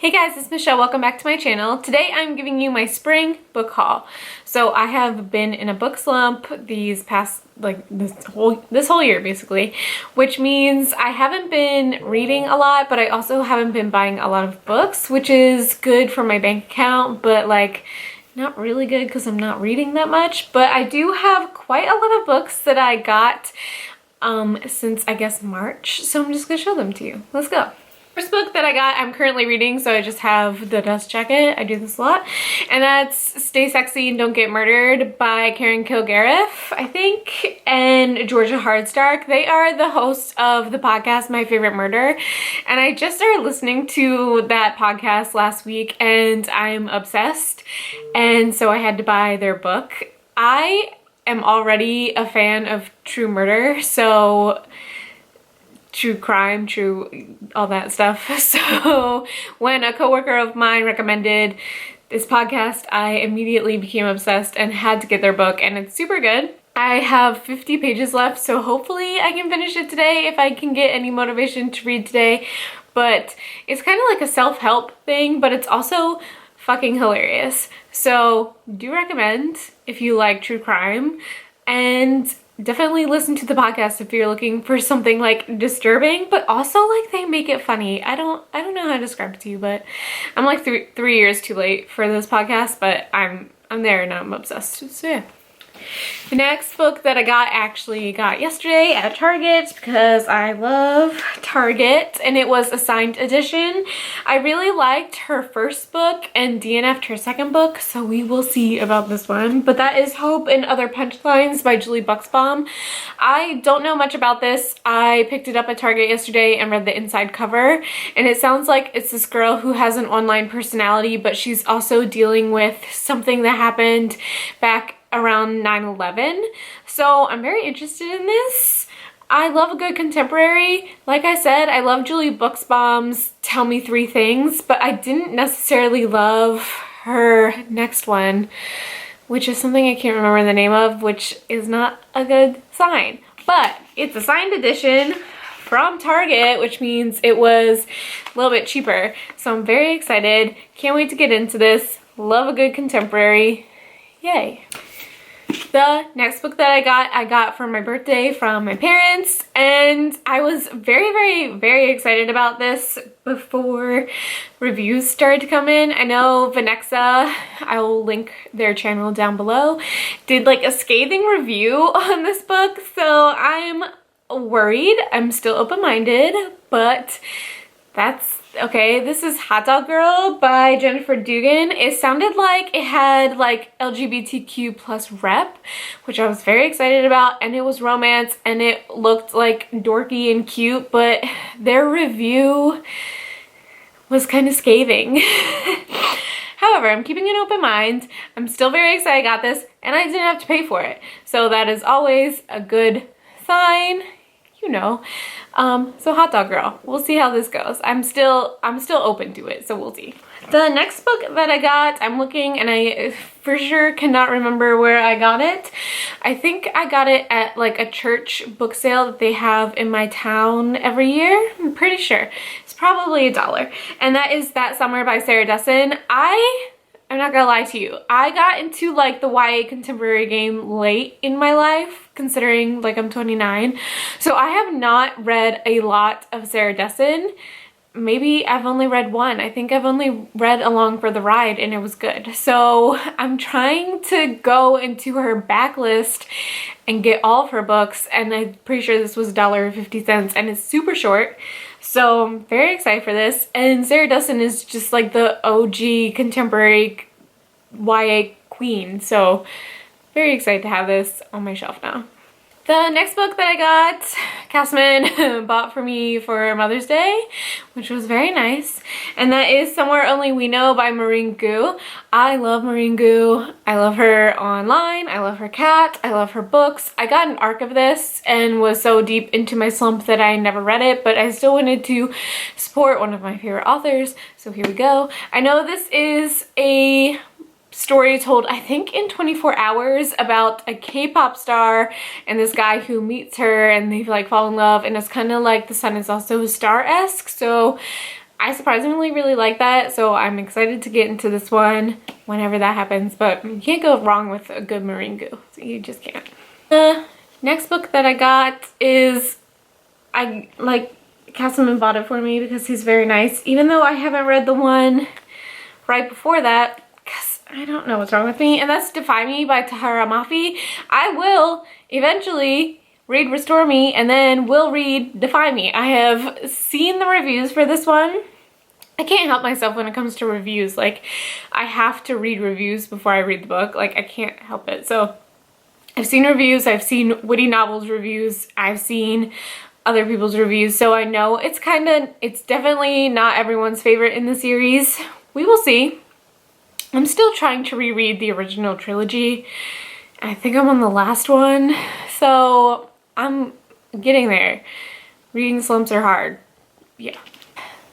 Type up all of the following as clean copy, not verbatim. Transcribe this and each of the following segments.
Hey guys, it's Michelle. Welcome back to my channel. Today I'm giving you my spring book haul. So I have been in a book slump these past, this whole year basically, which means I haven't been reading a lot, but I also haven't been buying a lot of books, which is good for my bank account, but like not really good because I'm not reading that much. But I do have quite a lot of books that I got since I guess March, so I'm just gonna show them to you. Let's go. First book that I got, I'm currently reading, so I just have the dust jacket. I do this a lot. And that's Stay Sexy and Don't Get Murdered by Karen Kilgariff, I think, and Georgia Hardstark. They are the hosts of the podcast My Favorite Murder. And I just started listening to that podcast last week and I'm obsessed. And so I had to buy their book. I am already a fan of true murder, so true crime, all that stuff. So when a coworker of mine recommended this podcast, I immediately became obsessed and had to get their book, and it's super good. I have 50 pages left, so hopefully I can finish it today if I can get any motivation to read today. But it's kind of like a self-help thing, but it's also fucking hilarious. So do recommend if you like true crime, and definitely listen to the podcast if you're looking for something like disturbing, but also like they make it funny. I don't know how to describe it to you, but I'm like three years too late for this podcast, but I'm there and I'm obsessed. So yeah. The next book that I actually got yesterday at Target because I love Target, and it was a signed edition. I really liked her first book and DNF'd her second book, so we will see about this one. But that is Hope and Other Punchlines by Julie Buxbaum. I don't know much about this. I picked it up at Target yesterday and read the inside cover, and it sounds like it's this girl who has an online personality, but she's also dealing with something that happened back around 9/11. So I'm very interested in this. I love a good contemporary. Like I said, I love Julie Buxbaum's Tell Me Three Things, but I didn't necessarily love her next one, which is something I can't remember the name of, which is not a good sign. But it's a signed edition from Target, which means it was a little bit cheaper. So I'm very excited. Can't wait to get into this. Love a good contemporary. Yay. The next book that I got for my birthday from my parents, and I was very excited about this before reviews started to come in. I know Vanexa, I will link their channel down below, did like a scathing review on this book, so I'm worried. I'm still open-minded, but that's okay. This is Hot Dog Girl by Jennifer Dugan. It sounded like it had like LGBTQ plus rep, which I was very excited about, and it was romance and it looked like dorky and cute, but their review was kind of scathing. However, I'm keeping an open mind. I'm still very excited I got this, and I didn't have to pay for it. So that is always a good sign, you know. So Hot Dog Girl, we'll see how this goes. I'm still open to it, so we'll see. The next book that I got, I'm looking and I for sure cannot remember where I got it. I think I got it at like a church book sale that they have in my town every year. I'm pretty sure. It's probably $1. And that is That Summer by Sarah Dessen. I'm not gonna lie to you, I got into like the YA contemporary game late in my life, considering like I'm 29. So I have not read a lot of Sarah Dessen. Maybe I've only read one. I think I've only read Along for the Ride, and it was good. So I'm trying to go into her backlist and get all of her books, and I'm pretty sure this was $1.50, and it's super short. So I'm very excited for this. And Sarah Dessen is just like the OG contemporary YA queen. So very excited to have this on my shelf now. The next book that I got, Casman bought for me for Mother's Day, which was very nice. And that is Somewhere Only We Know by Maureen Gu. I love Maureen Gu. I love her online. I love her cat. I love her books. I got an arc of this and was so deep into my slump that I never read it, but I still wanted to support one of my favorite authors. So here we go. I know this is a story told, I think, in 24 hours about a K-pop star and this guy who meets her and they like fall in love, and it's kind of like The Sun Is Also a Star-esque. So I surprisingly really like that, so I'm excited to get into this one whenever that happens. But you can't go wrong with a good marine goo. So you just can't. The next book that I got is, Castleman bought it for me because he's very nice. Even though I haven't read the one right before that, because I don't know what's wrong with me. And that's Defy Me by Tahara Mafi. I will eventually read Restore Me and then will read Defy Me. I have seen the reviews for this one. I can't help myself when it comes to reviews. Like, I have to read reviews before I read the book. Like, I can't help it. So I've seen reviews, I've seen Witty Novels reviews, I've seen other people's reviews, so I know it's definitely not everyone's favorite in the series. We will see. I'm still trying to reread the original trilogy. I think I'm on the last one, so I'm getting there. Reading slumps are hard. Yeah.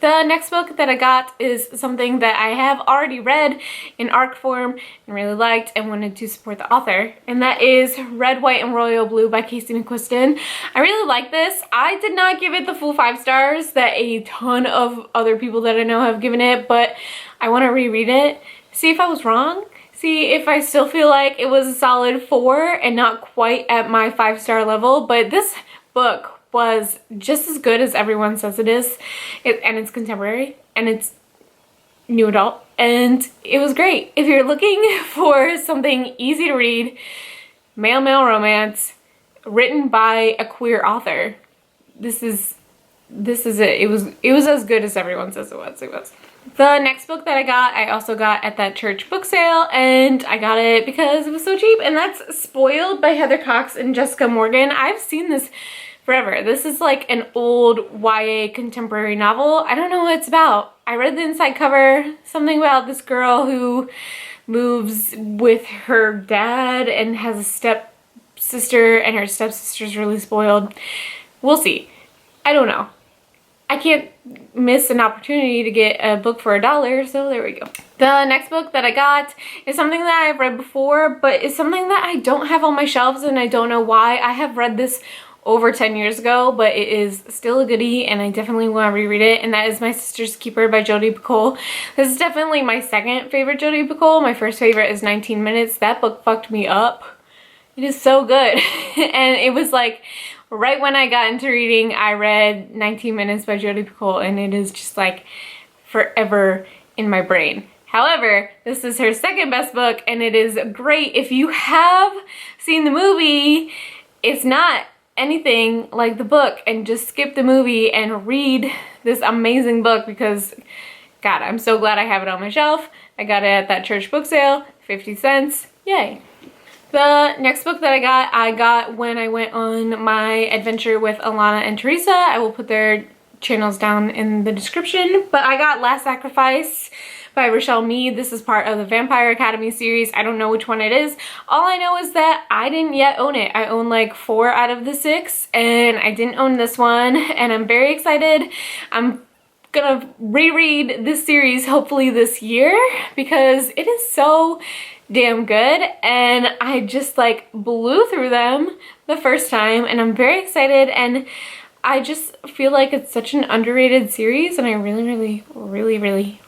The next book that I got is something that I have already read in ARC form and really liked and wanted to support the author, and that is Red, White, and Royal Blue by Casey McQuiston. I really like this. I did not give it the full 5 stars that a ton of other people that I know have given it, but I want to reread it, see if I was wrong, see if I still feel like it was a solid 4 and not quite at my 5-star level. But this book was just as good as everyone says it is, and it's contemporary and it's new adult, and it was great. If you're looking for something easy to read, male romance written by a queer author, this is it. It was as good as everyone says it was. The next book that I also got at that church book sale, and I got it because it was so cheap, and that's Spoiled by Heather Cox and Jessica Morgan. I've seen this forever. This is like an old YA contemporary novel. I don't know what it's about. I read the inside cover, something about this girl who moves with her dad and has a stepsister, and her stepsister's really spoiled. We'll see. I don't know. I can't miss an opportunity to get a book for $1, so there we go. The next book that I got is something that I've read before, but it's something that I don't have on my shelves, and I don't know why. I have read this over 10 years ago, but it is still a goodie, and I definitely want to reread it, and that is My Sister's Keeper by Jodi Picoult. This is definitely my second favorite Jodi Picoult. My first favorite is 19 Minutes. That book fucked me up. It is so good. And it was like right when I got into reading, I read 19 Minutes by Jodi Picoult, and it is just like forever in my brain. However, this is her second best book, and it is great. If you have seen the movie, it's not anything like the book, and just skip the movie and read this amazing book, because God, I'm so glad I have it on my shelf. I got it at that church book sale, 50 cents, yay. The next book that I got when I went on my adventure with Alana and Teresa. I will put their channels down in the description, but I got Last Sacrifice by Rochelle Mead. This is part of the Vampire Academy series. I don't know which one it is. All I know is that I didn't yet own it. I own like 4 out of the 6, and I didn't own this one, and I'm very excited. I'm gonna reread this series hopefully this year because it is so damn good, and I just like blew through them the first time, and I'm very excited, and I just feel like it's such an underrated series, and I really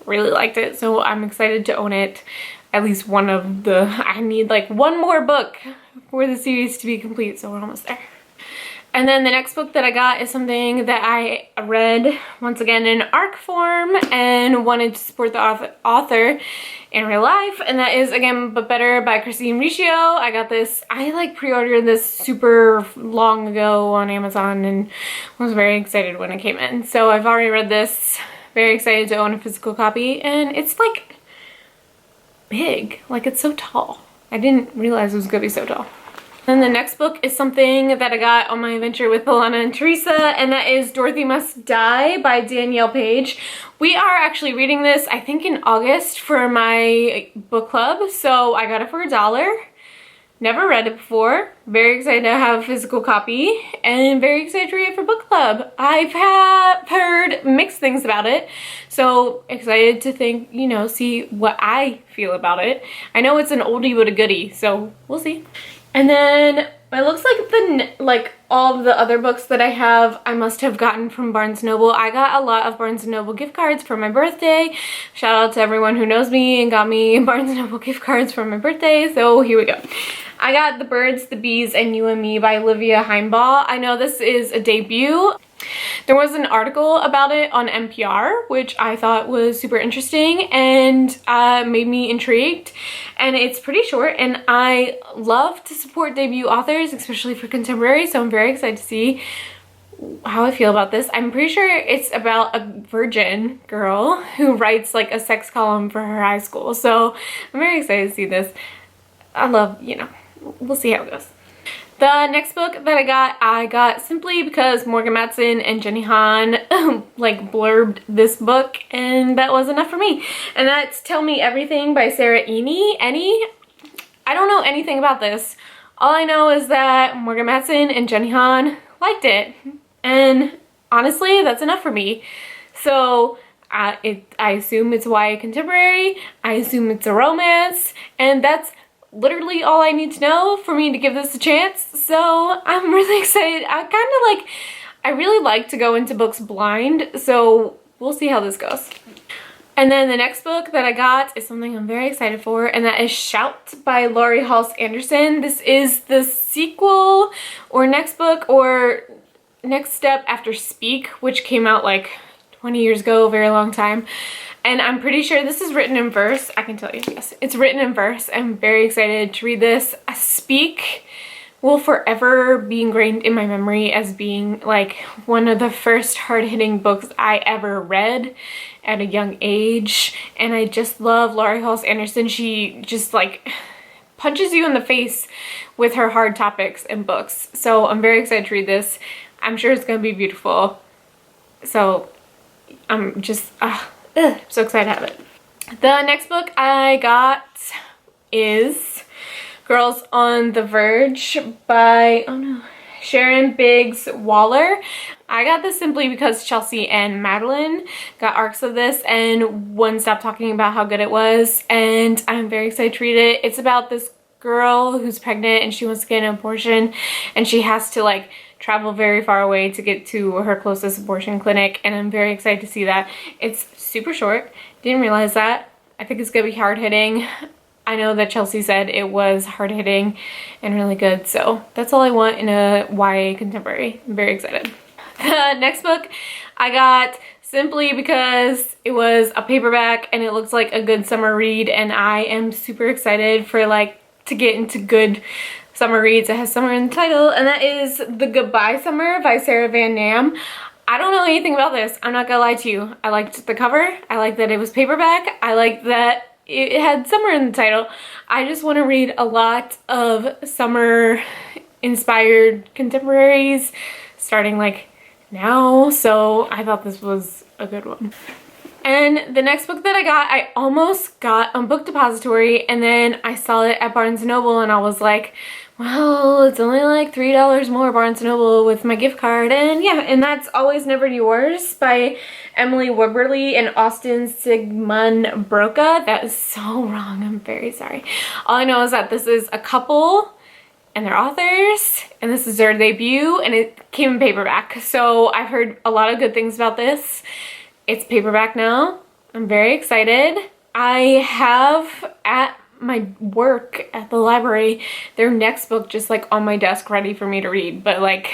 liked it. So I'm excited to own it. At least one of the, I need like one more book for the series to be complete, so we're almost there. And then the next book that I got is something that I read once again in ARC form and wanted to support the author in real life, and that is Again But Better by Christine Riccio. I got this, I like pre-ordered this super long ago on Amazon and was very excited when it came in. So I've already read this, very excited to own a physical copy, and it's like big, like it's so tall. I didn't realize it was gonna be so tall. Then the next book is something that I got on my adventure with Alana and Teresa, and that is Dorothea Must Die by Danielle Page. We are actually reading this, I think, in August for my book club, so I got it for $1. Never read it before. Very excited to have a physical copy, and very excited to read it for book club. I've heard mixed things about it, so excited to think, you know, see what I feel about it. I know it's an oldie but a goodie, so we'll see. And then It looks like all of the other books that I have, I must have gotten from Barnes & Noble. I got a lot of Barnes & Noble gift cards for my birthday. Shout out to everyone who knows me and got me Barnes & Noble gift cards for my birthday. So here we go. I got The Birds, the Bees, and You and Me by Olivia Heimball. I know this is a debut. There was an article about it on NPR, which I thought was super interesting and made me intrigued. And it's pretty short, and I love to support debut authors, especially for contemporary, so I'm very excited to see how I feel about this. I'm pretty sure it's about a virgin girl who writes like a sex column for her high school, so I'm very excited to see this. I love, you know, we'll see how it goes. The next book that I got simply because Morgan Matson and Jenny Han like blurbed this book, and that was enough for me. And that's Tell Me Everything by Sarah Enni. I don't know anything about this. All I know is that Morgan Matson and Jenny Han liked it, and honestly, that's enough for me. So I assume it's YA contemporary. I assume it's a romance, and that's literally all I need to know for me to give this a chance. So I'm really excited. I really like to go into books blind, so we'll see how this goes. And then the next book that I got is something I'm very excited for, and that is Shout by Laurie Halse Anderson. This is the sequel or next book or next step after Speak, which came out like 20 years ago, a very long time. And I'm pretty sure this is written in verse. I can tell you, yes, it's written in verse. I'm very excited to read this. Speak will forever be ingrained in my memory as being like one of the first hard-hitting books I ever read at a young age. And I just love Laurie Halse Anderson. She just like punches you in the face with her hard topics and books. So I'm very excited to read this. I'm sure it's gonna be beautiful. So I'm just so excited to have it. The next book I got is Girls on the Verge by, Sharon Biggs Waller. I got this simply because Chelsea and Madeline got arcs of this and wouldn't stop talking about how good it was, and I'm very excited to read it. It's about this girl who's pregnant and she wants to get an abortion, and she has to like travel very far away to get to her closest abortion clinic, and I'm very excited to see that. It's super short. Didn't realize that. I think it's gonna be hard-hitting. I know that Chelsea said it was hard-hitting and really good, so that's all I want in a YA contemporary. I'm very excited. The next book I got simply because it was a paperback and it looks like a good summer read, and I am super excited for like to get into good summer reads. It has summer in the title, and that is The Goodbye Summer by Sarah Van Nam. I don't know anything about this. I'm not gonna lie to you. I liked the cover. I liked that it was paperback. I liked that it had summer in the title. I just want to read a lot of summer inspired contemporaries starting like now, so I thought this was a good one. And the next book that I got, I almost got on Book Depository, and then I saw it at Barnes & Noble and I was like, well, it's only like $3 more Barnes & Noble with my gift card. And yeah, and that's Always Never Yours by Emily Wibberley and Austin Sigmund Broca. That is so wrong. I'm very sorry. All I know is that this is a couple and they're authors, and this is their debut, and it came in paperback. So I've heard a lot of good things about this. It's paperback now. I'm very excited. I have at my work at the library their next book just like on my desk ready for me to read, but like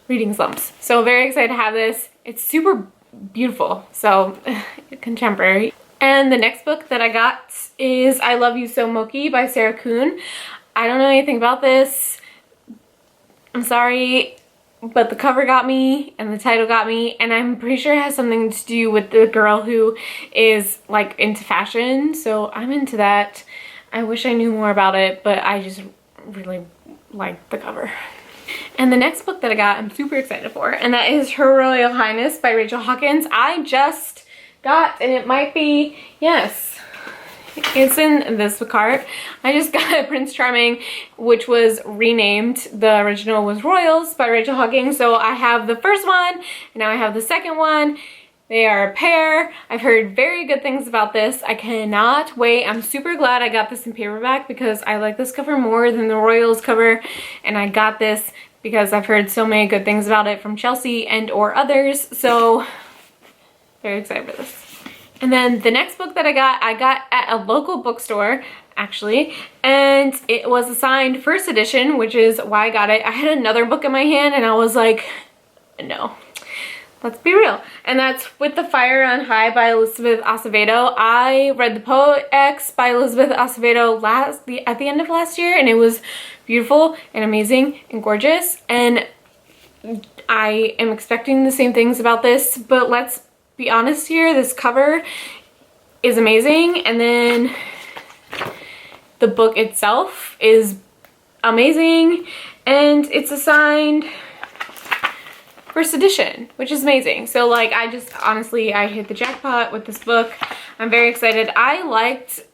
reading slumps. So very excited to have this. It's super beautiful, so contemporary. And the next book that I got is I Love You So Muchi by Sarah Kuhn. I don't know anything about this. I'm sorry, but the cover got me and the title got me, and I'm pretty sure it has something to do with the girl who is like into fashion, so I'm into that. I wish I knew more about it, but I just really like the cover. And the next book that I got, I'm super excited for, and that is Her Royal Highness by Rachel Hawkins. I just got, and it might be, yes, it's in this cart. I just got Prince Charming, which was renamed. The original was Royals by Rachel Hawkins. So I have the first one, and now I have the second one. They are a pair. I've heard very good things about this. I cannot wait. I'm super glad I got this in paperback because I like this cover more than the Royals cover, and I got this because I've heard so many good things about it from Chelsea and or others. So very excited for this. And then the next book that I got at a local bookstore actually, and it was a signed first edition, which is why I got it. I had another book in my hand and I was like, no, let's be real. And that's With the Fire on High by Elizabeth Acevedo. I read The Poet X by Elizabeth Acevedo at the end of last year, and it was beautiful and amazing and gorgeous. And I am expecting the same things about this, but let's be honest here, this cover is amazing, and then the book itself is amazing, and it's a signed first edition, which is amazing. So like, I just honestly, I hit the jackpot with this book. I'm very excited. I liked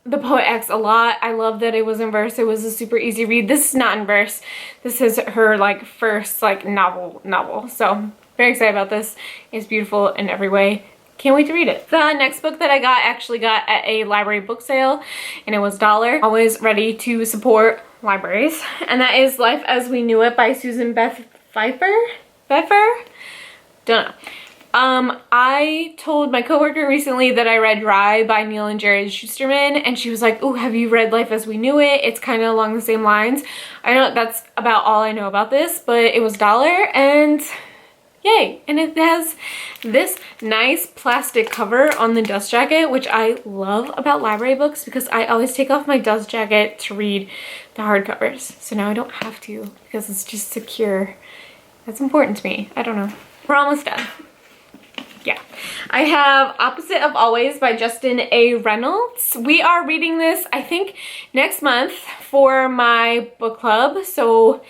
The Poet X a lot. I love that it was in verse. It was a super easy read. This is not in verse. This is her like first like novel. So very excited about this. It's beautiful in every way. Can't wait to read it. The next book that I actually got at a library book sale, and it was $1. Always ready to support libraries. And that is Life as We Knew It by Susan Beth Pfeiffer? Don't know. I told my coworker recently that I read Rye by Neil and Jared Schusterman, and she was like, oh, have you read Life as We Knew It? It's kind of along the same lines. I know that's about all I know about this, but it was $1, and yay. And it has this nice plastic cover on the dust jacket, which I love about library books because I always take off my dust jacket to read the hardcovers. So now I don't have to because it's just secure. That's important to me. I don't know. We're almost done. Yeah. I have Opposite of Always by Justin A. Reynolds. We are reading this, I think, next month for my book club. So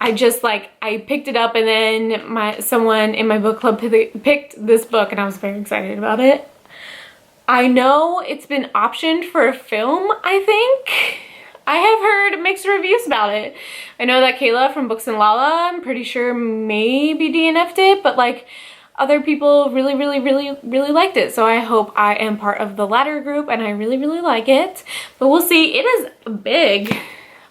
I just like, I picked it up, and then someone in my book club picked this book, and I was very excited about it. I know it's been optioned for a film, I think. I have heard mixed reviews about it. I know that Kayla from Books and Lala, I'm pretty sure maybe DNF'd it, but like other people really liked it. So I hope I am part of the latter group, and I really like it. But we'll see. It is big,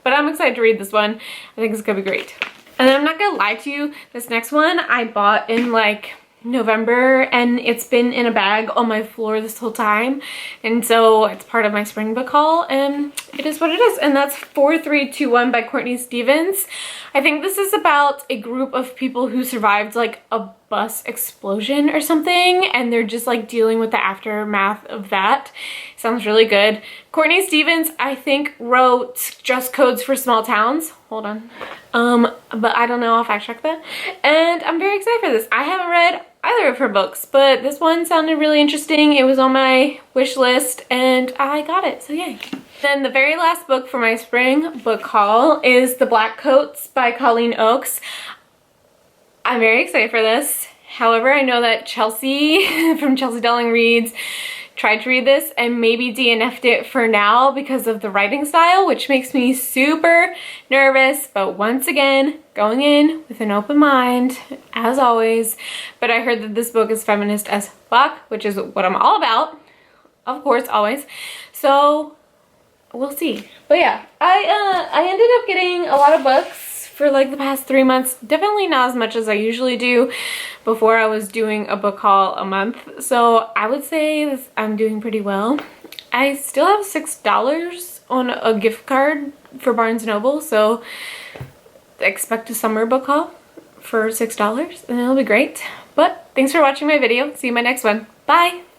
but I'm excited to read this one. I think it's gonna be great. And I'm not gonna lie to you, this next one I bought in like November, and it's been in a bag on my floor this whole time, and so it's part of my spring book haul, and it is what it is. And that's 4321 by Courtney Stevens. I think this is about a group of people who survived like a bus explosion or something, and they're just like dealing with the aftermath of that. Sounds really good. Courtney Stevens, I think, wrote Just Codes for Small Towns. Hold on. But I don't know, I'll fact check that. And I'm very excited for this. I haven't read either of her books, but this one sounded really interesting. It was on my wish list, and I got it, so yay. Then the very last book for my spring book haul is The Black Coats by Colleen Oakes. I'm very excited for this. However, I know that Chelsea from Chelsea Darling Reads tried to read this and maybe DNF'd it for now because of the writing style, which makes me super nervous. But once again, going in with an open mind, as always. But I heard that this book is feminist as fuck, which is what I'm all about, of course, always. So we'll see. But yeah, I ended up getting a lot of books for like the past 3 months. Definitely not as much as I usually do. Before I was doing a book haul a month. So I would say I'm doing pretty well. I still have $6 on a gift card for Barnes & Noble. So expect a summer book haul for $6 and it'll be great. But thanks for watching my video. See you in my next one. Bye!